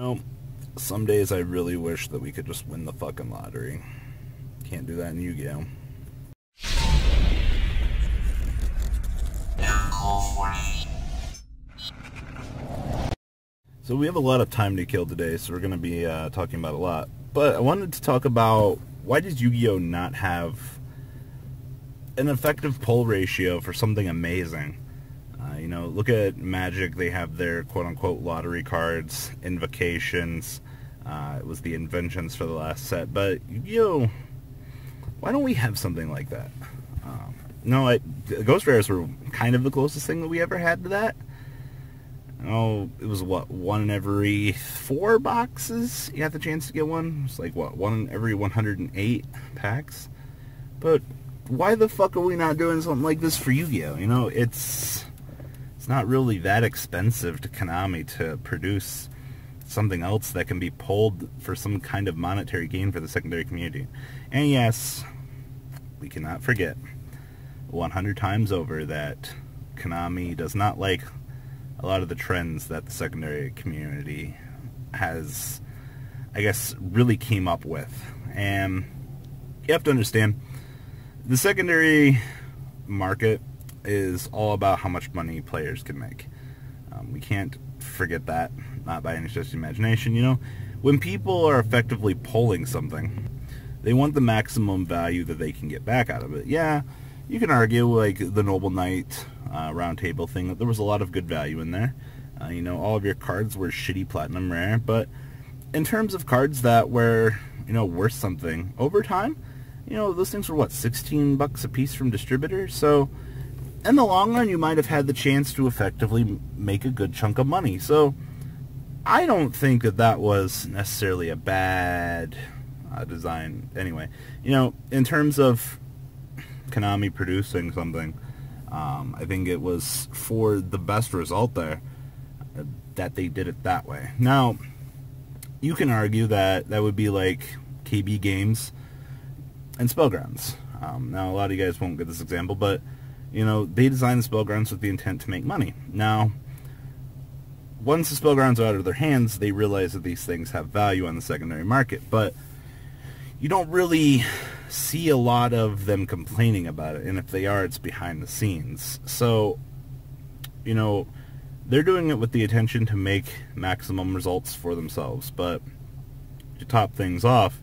know, some days I really wish that we could just win the fucking lottery. Can't do that in Yu-Gi-Oh! So we have a lot of time to kill today, so we're going to be talking about a lot. But I wanted to talk about, why does Yu-Gi-Oh! Not have an effective pull ratio for something amazing? You know, look at Magic. They have their quote-unquote lottery cards, invocations. It was the inventions for the last set. But Yu-Gi-Oh! Why don't we have something like that? No, Ghost Rares were kind of the closest thing that we ever had to that. Oh, it was what, 1 in every 4 boxes you had the chance to get one? It's like what, 1 in every 108 packs? But why the fuck are we not doing something like this for Yu-Gi-Oh? You know, it's not really that expensive to Konami to produce something else that can be pulled for some kind of monetary gain for the secondary community. And yes, we cannot forget 100 times over that Konami does not like a lot of the trends that the secondary community has, I guess, really came up with. And you have to understand, the secondary market is all about how much money players can make. We can't forget that, not by any stretch of the imagination. You know, when people are effectively pulling something, they want the maximum value that they can get back out of it. Yeah, you can argue, like the Noble Knight round table thing, that there was a lot of good value in there. You know, all of your cards were shitty platinum rare, but in terms of cards that were, you know, worth something over time, you know, those things were what, 16 bucks a piece from distributors? So in the long run, you might have had the chance to effectively make a good chunk of money. So I don't think that that was necessarily a bad design. Anyway, you know, in terms of Konami producing something, I think it was for the best result there that they did it that way. Now, you can argue that that would be like KB Games and Spellgrounds. Now, a lot of you guys won't get this example, but you know, they designed the Spellgrounds with the intent to make money. Now, once the Spellgrounds are out of their hands, they realize that these things have value on the secondary market, but you don't really see a lot of them complaining about it, and if they are, it's behind the scenes. So, you know, they're doing it with the intention to make maximum results for themselves, but to top things off,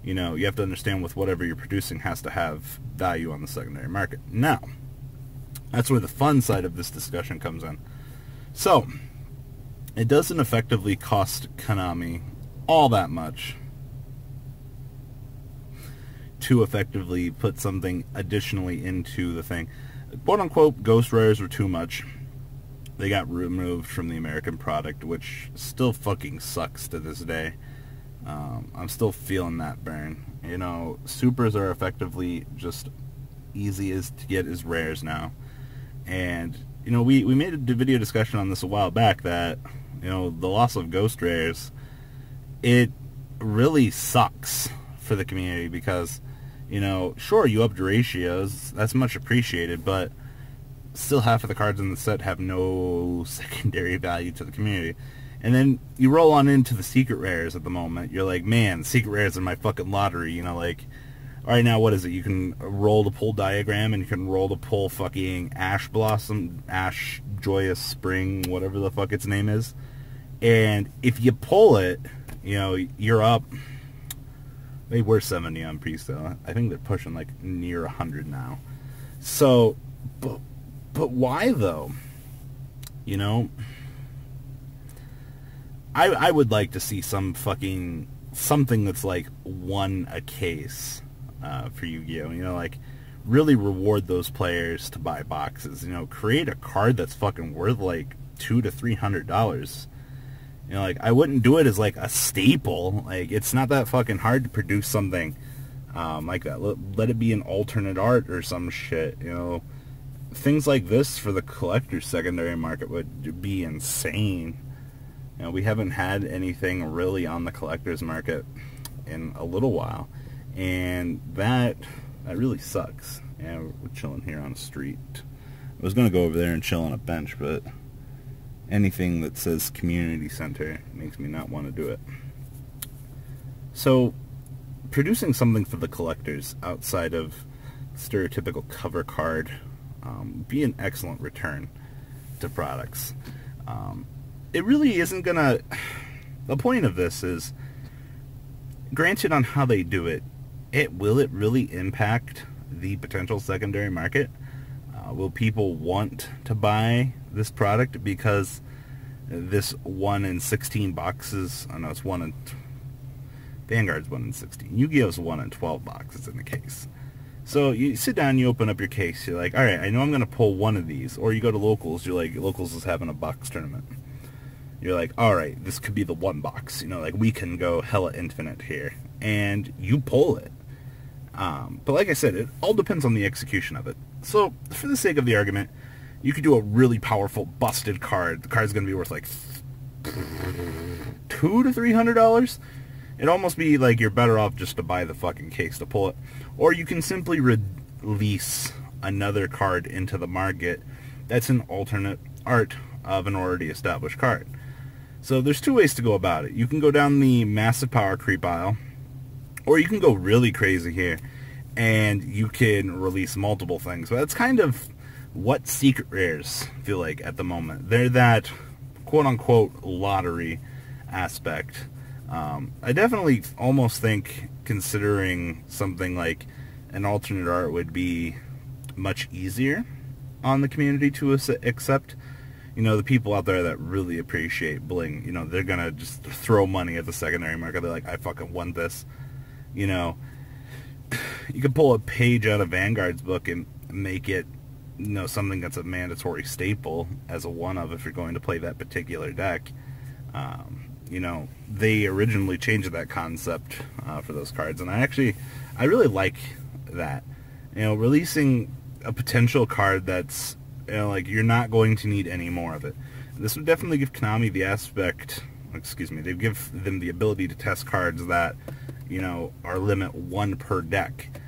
you know, you have to understand with whatever you're producing has to have value on the secondary market. Now, that's where the fun side of this discussion comes in. So, it doesn't effectively cost Konami all that much to effectively put something additionally into the thing. Quote-unquote, Ghost Rares were too much. They got removed from the American product, which still fucking sucks to this day. I'm still feeling that burn. You know, Supers are effectively just easy as to get as rares now. And, you know, we made a video discussion on this a while back that, you know, the loss of Ghost Rares, it really sucks for the community because, you know, sure, you upped ratios, that's much appreciated, but still half of the cards in the set have no secondary value to the community. And then you roll on into the secret rares at the moment. You're like, man, secret rares are my fucking lottery, you know, like, alright, now what is it? You can roll to pull Diagram, and you can roll to pull fucking Ash Blossom, Ash Joyous Spring, whatever the fuck its name is. And if you pull it, you know, you're up. They were 70 on pre-sale. I think they're pushing like near 100 now. So, but why though? You know, I would like to see some fucking, something that's like 1 a case for Yu-Gi-Oh! You know, like, really reward those players to buy boxes. You know, create a card that's fucking worth like $200 to $300. You know, like, I wouldn't do it as like a staple. Like, it's not that fucking hard to produce something like that. Let it be an alternate art or some shit. You know, things like this for the collector's secondary market would be insane. You know, we haven't had anything really on the collector's market in a little while, and that really sucks. Yeah, we're chilling here on the street. I was gonna go over there and chill on a bench, but anything that says community center makes me not want to do it. So, producing something for the collectors outside of stereotypical cover card would be an excellent return to products. It really isn't gonna... The point of this is, granted on how they do it, will it really impact the potential secondary market? Will people want to buy this product because this 1 in 16 boxes... Oh no, it's 1 in... Vanguard's 1 in 16. Yu-Gi-Oh's 1 in 12 boxes in the case. So you sit down, you open up your case, you're like, alright, I know I'm going to pull one of these. Or you go to Locals, you're like, Locals is having a box tournament. You're like, alright, this could be the one box. You know, like, we can go hella infinite here. And you pull it. But like I said, it all depends on the execution of it. So, for the sake of the argument, you could do a really powerful busted card. The card's going to be worth like $200 to $300. It'd almost be like you're better off just to buy the fucking case to pull it. Or you can simply release another card into the market that's an alternate art of an already established card. So there's two ways to go about it. You can go down the massive power creep aisle, or you can go really crazy here, and you can release multiple things. But that's kind of what secret rares feel like at the moment. They're that quote-unquote lottery aspect. I definitely almost think considering something like an alternate art would be much easier on the community to accept. You know, the people out there that really appreciate bling, you know, they're gonna just throw money at the secondary market. They're like, I fucking want this. You know, you could pull a page out of Vanguard's book and make it, you know, something that's a mandatory staple as a one-of if you're going to play that particular deck. You know, they originally changed that concept for those cards, and I really like that. You know, releasing a potential card that's, you know, like, you're not going to need any more of it. This would definitely give Konami the aspect, they'd give them the ability to test cards that, you know, are limit 1 per deck.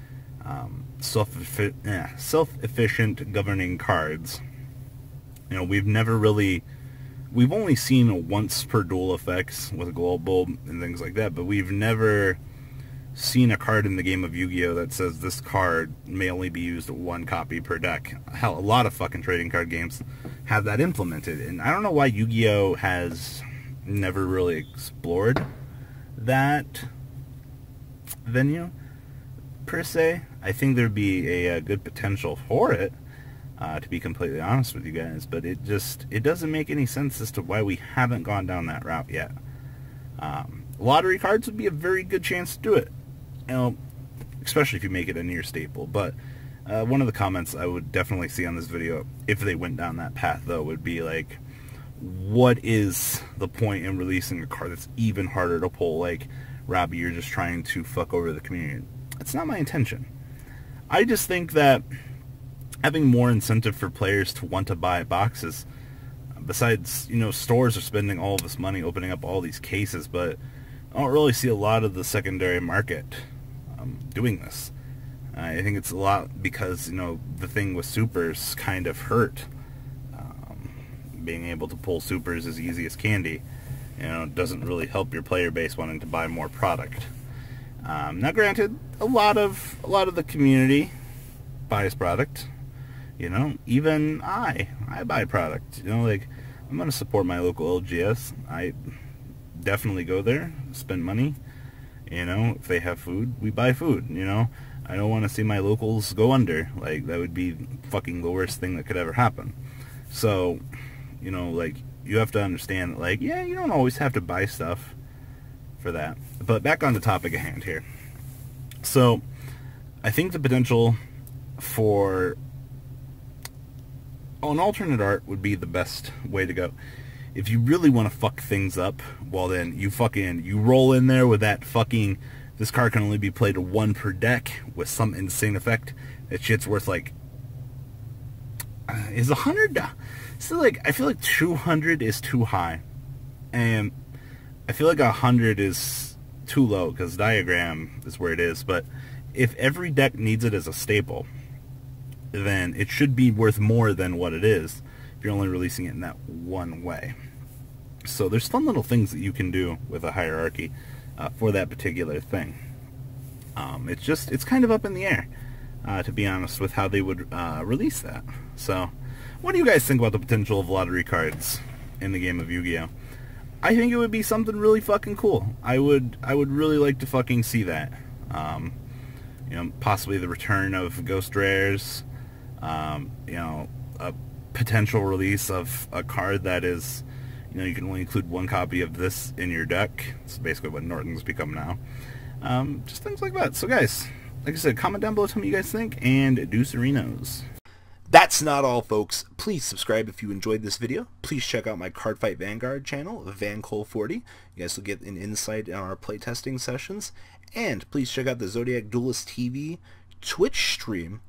Self-efficient governing cards. You know, we've only seen once per duel effects with Global and things like that, but we've never seen a card in the game of Yu-Gi-Oh! That says this card may only be used 1 copy per deck. Hell, a lot of fucking trading card games have that implemented, and I don't know why Yu-Gi-Oh! Has never really explored that venue, per se. I think there'd be a good potential for it, to be completely honest with you guys, but it doesn't make any sense as to why we haven't gone down that route yet. Lottery cards would be a very good chance to do it, you know, especially if you make it a near staple. But one of the comments I would definitely see on this video, if they went down that path though, would be like, what is the point in releasing a card that's even harder to pull? Like, Robbie, you're just trying to fuck over the community. It's not my intention. I just think that having more incentive for players to want to buy boxes, besides, you know, stores are spending all of this money opening up all these cases, but I don't really see a lot of the secondary market doing this. I think it's a lot because, you know, the thing with supers kind of hurt. Being able to pull supers as easy as candy, you know, doesn't really help your player base wanting to buy more product. Now, granted, a lot of the community buys product. You know, even I buy product. You know, like, I'm gonna support my local LGS. I definitely go there, spend money. You know, if they have food, we buy food. You know, I don't want to see my locals go under. Like, that would be fucking the worst thing that could ever happen. So, you know, like, you have to understand that, like, yeah, you don't always have to buy stuff for that. But back on the topic at hand here. So, I think the potential for an alternate art would be the best way to go. If you really want to fuck things up, well then, you roll in there with that fucking, this card can only be played 1 per deck with some insane effect. That shit's worth like, is 100? So, like, I feel like 200 is too high, and I feel like 100 is too low, because Diagram is where it is. But if every deck needs it as a staple, then it should be worth more than what it is. if you're only releasing it in that one way. So there's fun little things that you can do with a hierarchy for that particular thing. It's kind of up in the air, to be honest, with how they would release that. So what do you guys think about the potential of lottery cards in the game of Yu-Gi-Oh? I think it would be something really fucking cool. I would really like to fucking see that. You know, possibly the return of Ghost Rares. You know, a potential release of a card that is, you know, you can only include one copy of this in your deck. It's basically what Norton's become now. Just things like that. So guys, like I said, comment down below, tell me what you guys think, and do Serenos. That's not all, folks. Please subscribe if you enjoyed this video. Please check out my Cardfight Vanguard channel, VanCole40. You guys will get an insight on our playtesting sessions. And please check out the Zodiac Duelist TV Twitch stream.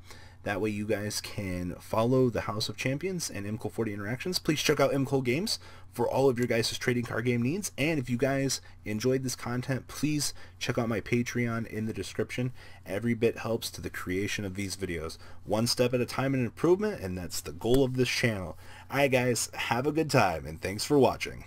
That way you guys can follow the House of Champions and MCole40 interactions. Please check out MCole Games for all of your guys' trading card game needs. And if you guys enjoyed this content, please check out my Patreon in the description. Every bit helps to the creation of these videos. One step at a time in improvement, and that's the goal of this channel. Alright guys, have a good time, and thanks for watching.